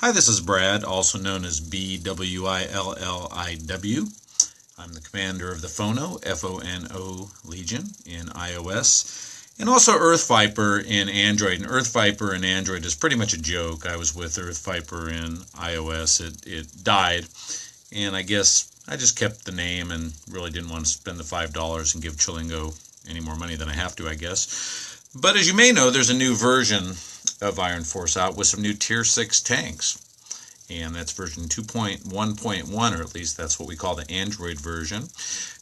Hi, this is Brad, also known as bwilliw. I'm the commander of the FONO, FONO Legion in iOS, and also Earth Viper in Android. And Earth Viper in Android is pretty much a joke. I was with Earth Viper in iOS. It died, and I guess I just kept the name and really didn't want to spend the $5 and give Chilingo any more money than I have to, I guess. But as you may know, there's a new version of Iron Force out with some new Tier 6 tanks. And that's version 2.1.1, or at least that's what we call the Android version.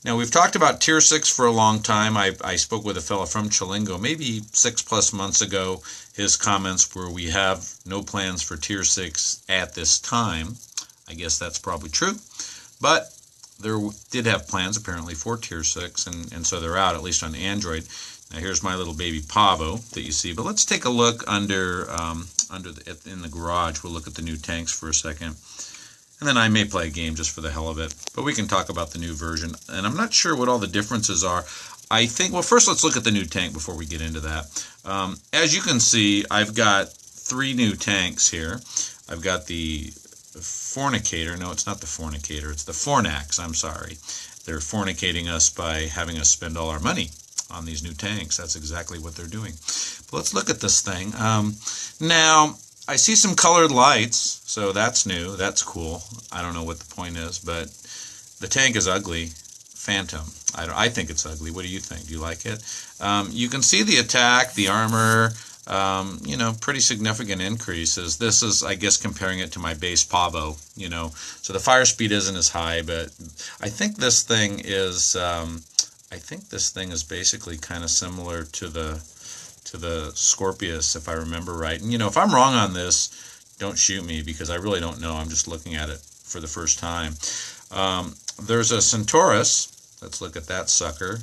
Now, we've talked about Tier 6 for a long time. I spoke with a fellow from Chilingo maybe 6+ months ago. His comments were, we have no plans for Tier 6 at this time. I guess that's probably true. But there did have plans, apparently, for Tier 6, and so they're out, at least on Android. Now, here's my little baby Pavo that you see. But let's take a look in the garage. We'll look at the new tanks for a second. And then I may play a game just for the hell of it. But we can talk about the new version. And I'm not sure what all the differences are. I think, well, first let's look at the new tank before we get into that. As you can see, I've got 3 new tanks here. I've got the Fornicator. No, it's not the Fornicator. It's the Fornax. I'm sorry. They're fornicating us by having us spend all our money on these new tanks. That's exactly what they're doing. But let's look at this thing. Now, I see some colored lights, so that's new. That's cool. I don't know what the point is, but the tank is ugly. Phantom. I think it's ugly. What do you think? Do you like it? You can see the attack, the armor, pretty significant increases. This is, I guess, comparing it to my base Pavo, So the fire speed isn't as high, but I think this thing is basically kind of similar to the Scorpius, if I remember right. And if I'm wrong on this, don't shoot me, because I really don't know. I'm just looking at it for the first time. There's a Centaurus. Let's look at that sucker.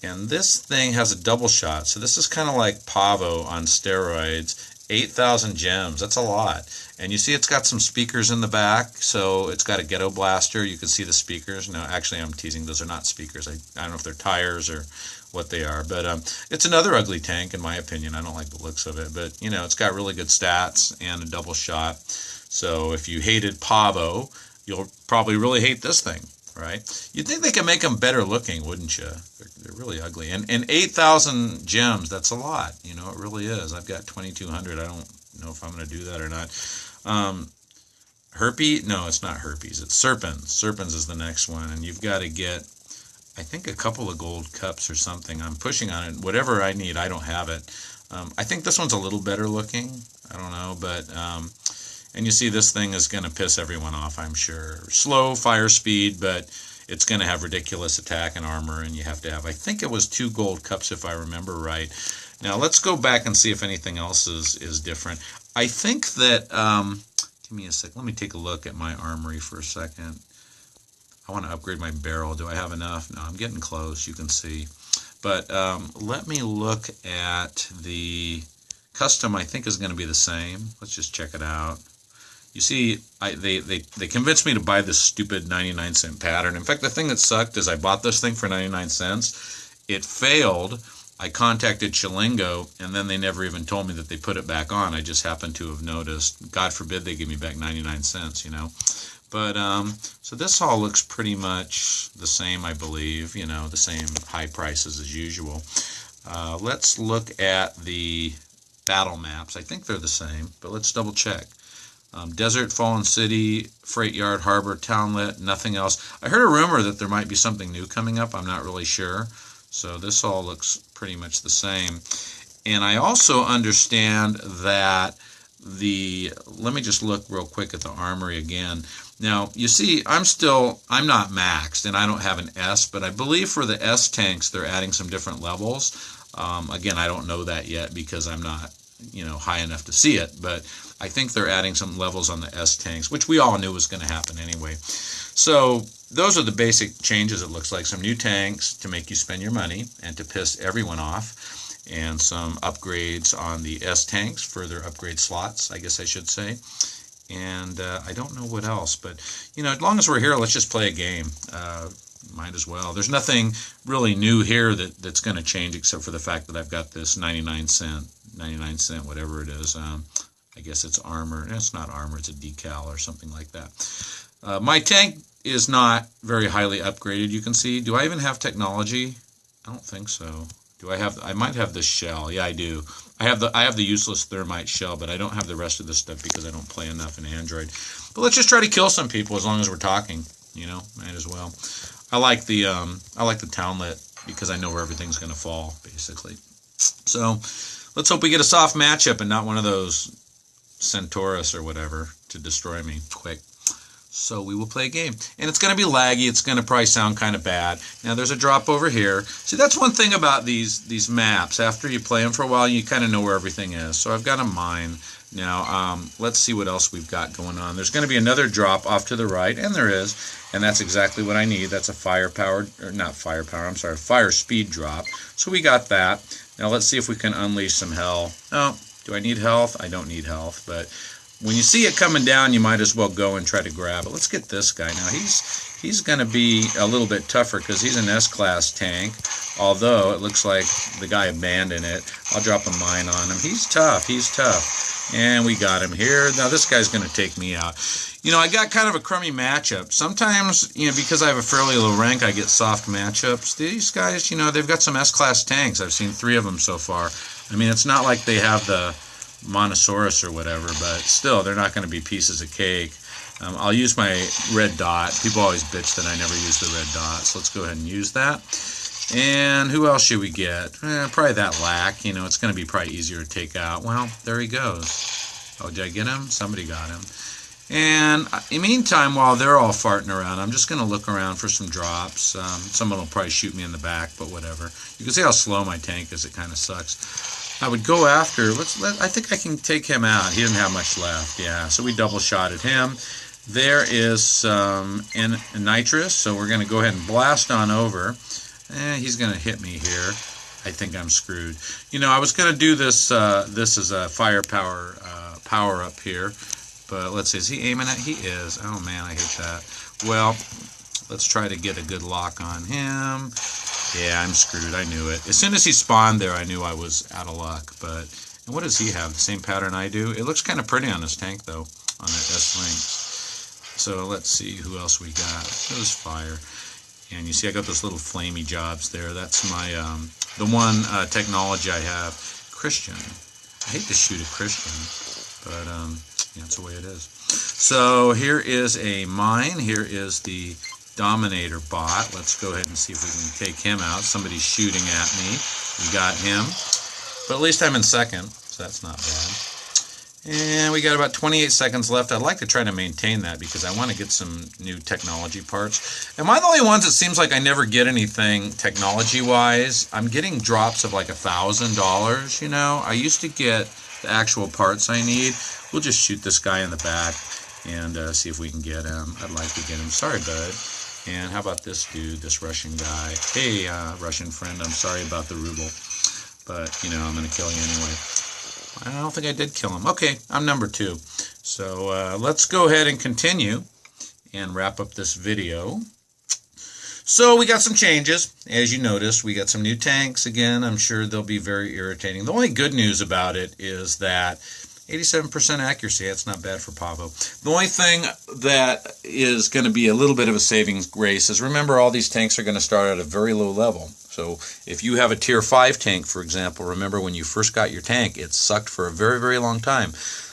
And this thing has a double shot. So this is kind of like Pavo on steroids. 8,000 gems. That's a lot. And you see it's got some speakers in the back. So it's got a ghetto blaster. You can see the speakers. No, actually, I'm teasing. Those are not speakers. I don't know if they're tires or what they are. But it's another ugly tank, in my opinion. I don't like the looks of it. But, it's got really good stats and a double shot. So if you hated Pavo, you'll probably really hate this thing, right? You'd think they could make them better looking, wouldn't you? They're really ugly. And 8,000 gems, that's a lot. It really is. I've got 2,200. I don't know if I'm going to do that or not. Herpes? No, it's not herpes. It's Serpens. Serpens is the next one. And you've got to get, I think, a couple of gold cups or something. I'm pushing on it. Whatever I need, I don't have it. I think this one's a little better looking. I don't know, but... and you see this thing is going to piss everyone off, I'm sure. Slow fire speed, but it's going to have ridiculous attack and armor, and you have to have, I think it was 2 gold cups if I remember right. Now let's go back and see if anything else is different. I think that, give me a sec, let me take a look at my armory for a second. I want to upgrade my barrel. Do I have enough? No, I'm getting close, you can see. But let me look at the custom. I think is going to be the same. Let's just check it out. You see, they convinced me to buy this stupid 99-cent pattern. In fact, the thing that sucked is I bought this thing for 99 cents. It failed. I contacted Chilingo, and then they never even told me that they put it back on. I just happened to have noticed. God forbid they give me back 99 cents, But, so this all looks pretty much the same, I believe. The same high prices as usual. Let's look at the battle maps. I think they're the same, but let's double check. Desert, Fallen City, Freight Yard, Harbor, Townlet, nothing else. I heard a rumor that there might be something new coming up. I'm not really sure. So this all looks pretty much the same. And I also understand that let me just look real quick at the armory again. Now, you see, I'm not maxed, and I don't have an S, but I believe for the S tanks, they're adding some different levels. Again, I don't know that yet because I'm not, high enough to see it, but I think they're adding some levels on the S tanks, which we all knew was going to happen anyway. So those are the basic changes, it looks like. Some new tanks to make you spend your money and to piss everyone off, and some upgrades on the S tanks, further upgrade slots, I guess I should say. And I don't know what else, but, as long as we're here, let's just play a game. Might as well. There's nothing really new here that's going to change except for the fact that I've got this 99 cent, whatever it is. I guess it's armor. It's not armor, it's a decal or something like that. My tank is not very highly upgraded, you can see. Do I even have technology? I don't think so. Do I have? I might have the shell. Yeah, I do. I have the useless thermite shell, but I don't have the rest of this stuff because I don't play enough in Android. But let's just try to kill some people as long as we're talking. You know, might as well. I like the townlet because I know where everything's going to fall, basically. So let's hope we get a soft matchup and not one of those Centaurus or whatever to destroy me quick. So we will play a game. And it's going to be laggy. It's going to probably sound kind of bad. Now there's a drop over here. See, that's one thing about these maps. After you play them for a while, you kind of know where everything is. So I've got a mine. Now, let's see what else we've got going on. There's going to be another drop off to the right, and there is. And that's exactly what I need. That's a fire-powered, or not fire-powered, I'm sorry, fire speed drop. So we got that. Now let's see if we can unleash some hell. Oh, do I need health? I don't need health, but when you see it coming down, you might as well go and try to grab it. Let's get this guy. Now, he's going to be a little bit tougher because he's an S-class tank, although it looks like the guy abandoned it. I'll drop a mine on him. He's tough. He's tough. And we got him here. Now, this guy's going to take me out. You know, I got kind of a crummy matchup. Sometimes, you know, because I have a fairly low rank, I get soft matchups. These guys, you know, they've got some S-class tanks. I've seen 3 of them so far. I mean, it's not like they have the Monosaurus or whatever, but still, they're not going to be pieces of cake. I'll use my red dot. People always bitch that I never use the red dot, so let's go ahead and use that. And who else should we get? Probably that lack. You know, it's going to be probably easier to take out. Well, there he goes. Oh, did I get him? Somebody got him. And in the meantime, while they're all farting around, I'm just going to look around for some drops. Someone will probably shoot me in the back, but whatever. You can see how slow my tank is. It kind of sucks. I would go after, I think I can take him out. He doesn't have much left. Yeah, so we double shotted him. There is some nitrous, so we're going to go ahead and blast on over. He's going to hit me here. I think I'm screwed. You know, I was going to do this, this is a firepower power up here. But let's see, is he aiming at? He is. Oh man, I hate that. Well, let's try to get a good lock on him. Yeah, I'm screwed. I knew it. As soon as he spawned there, I knew I was out of luck. But and what does he have? The same pattern I do? It looks kind of pretty on his tank, though, on that S-Lynx. So let's see who else we got. There's fire. And you see I got those little flamey jobs there. That's my, the one technology I have. Christian. I hate to shoot a Christian, but yeah, that's the way it is. So here is a mine. Here is the Dominator bot. Let's go ahead and see if we can take him out. Somebody's shooting at me. We got him. But at least I'm in second, so that's not bad. And we got about 28 seconds left. I'd like to try to maintain that because I want to get some new technology parts. Am I the only ones that seems like I never get anything technology-wise? I'm getting drops of like $1,000, you know? I used to get the actual parts I need. We'll just shoot this guy in the back and see if we can get him. I'd like to get him. Sorry, bud. And how about this dude, this Russian guy? Hey, Russian friend, I'm sorry about the ruble. But, you know, I'm going to kill you anyway. I don't think I did kill him. Okay, I'm number 2. So let's go ahead and continue and wrap up this video. So we got some changes. As you noticed, we got some new tanks. Again, I'm sure they'll be very irritating. The only good news about it is that 87% accuracy. That's not bad for Pavo. The only thing that is going to be a little bit of a saving grace is remember all these tanks are going to start at a very low level. So if you have a tier 5 tank, for example, remember when you first got your tank, it sucked for a very, very long time.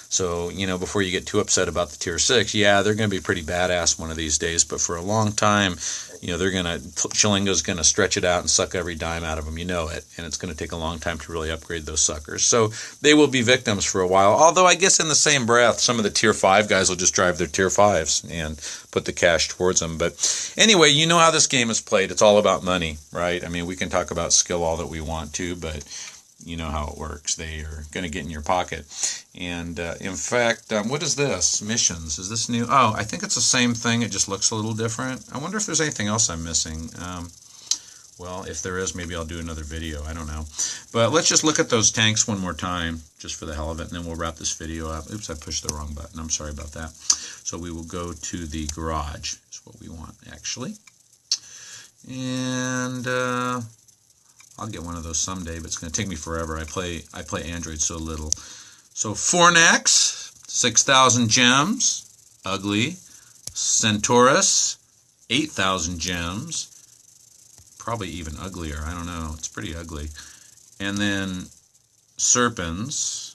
So, you know, before you get too upset about the tier 6, yeah, they're going to be pretty badass one of these days, but for a long time, you know, Chillingo's going to stretch it out and suck every dime out of them, you know it, and it's going to take a long time to really upgrade those suckers. So they will be victims for a while, although I guess in the same breath, some of the tier 5 guys will just drive their tier 5s and put the cash towards them. But anyway, you know how this game is played. It's all about money, right? I mean, we can talk about skill all that we want to, but you know how it works. They are going to get in your pocket. And in fact, what is this? Missions. Is this new? Oh, I think it's the same thing. It just looks a little different. I wonder if there's anything else I'm missing. Well, if there is, maybe I'll do another video. I don't know. But let's just look at those tanks one more time, just for the hell of it, and then we'll wrap this video up. Oops, I pushed the wrong button. I'm sorry about that. So we will go to the garage. That's what we want, actually. And I'll get one of those someday, but it's going to take me forever. I play Android so little. So for next, 6,000 gems, ugly. Centaurus, 8,000 gems, probably even uglier, I don't know, it's pretty ugly. And then Serpens,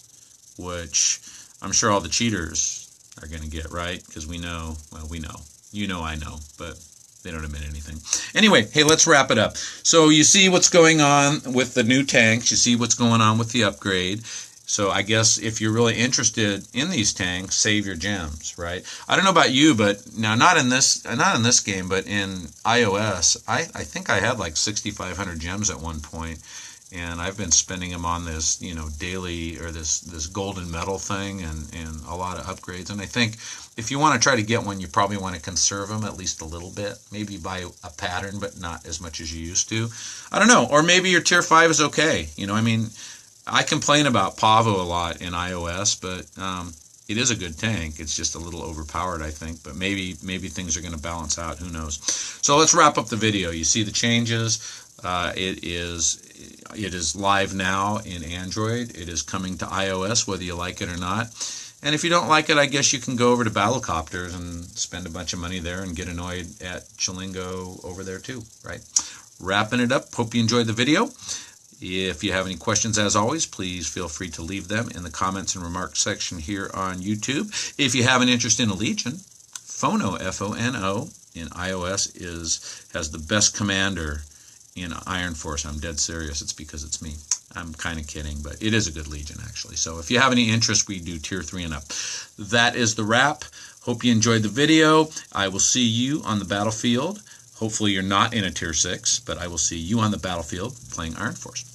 which I'm sure all the cheaters are going to get, right? Because we know, well, we know. You know I know, but they don't admit anything. Anyway, hey, let's wrap it up. So you see what's going on with the new tanks. You see what's going on with the upgrade. So I guess if you're really interested in these tanks, save your gems, right? I don't know about you, but now not in this game, but in iOS, I think I had like 6,500 gems at one point, and I've been spending them on this, you know, daily, or this golden medal thing, and a lot of upgrades. And I think if you want to try to get one, you probably want to conserve them at least a little bit. Maybe buy a pattern, but not as much as you used to. I don't know. Or maybe your tier 5 is okay. You know, I mean, I complain about Pavo a lot in iOS, but it is a good tank. It's just a little overpowered, I think. But maybe things are going to balance out. Who knows? So let's wrap up the video. You see the changes. It is live now in Android. It is coming to iOS, whether you like it or not. And if you don't like it, I guess you can go over to Battlecopters and spend a bunch of money there and get annoyed at Chilingo over there too, right? Wrapping it up. Hope you enjoyed the video. If you have any questions, as always, please feel free to leave them in the comments and remarks section here on YouTube. If you have an interest in a Legion, FONO, F-O-N-O, in iOS has the best commander in Iron Force. I'm dead serious. It's because it's me. I'm kind of kidding, but it is a good Legion, actually. So if you have any interest, we do tier 3 and up. That is the wrap. Hope you enjoyed the video. I will see you on the battlefield. Hopefully you're not in a tier 6, but I will see you on the battlefield playing Iron Force.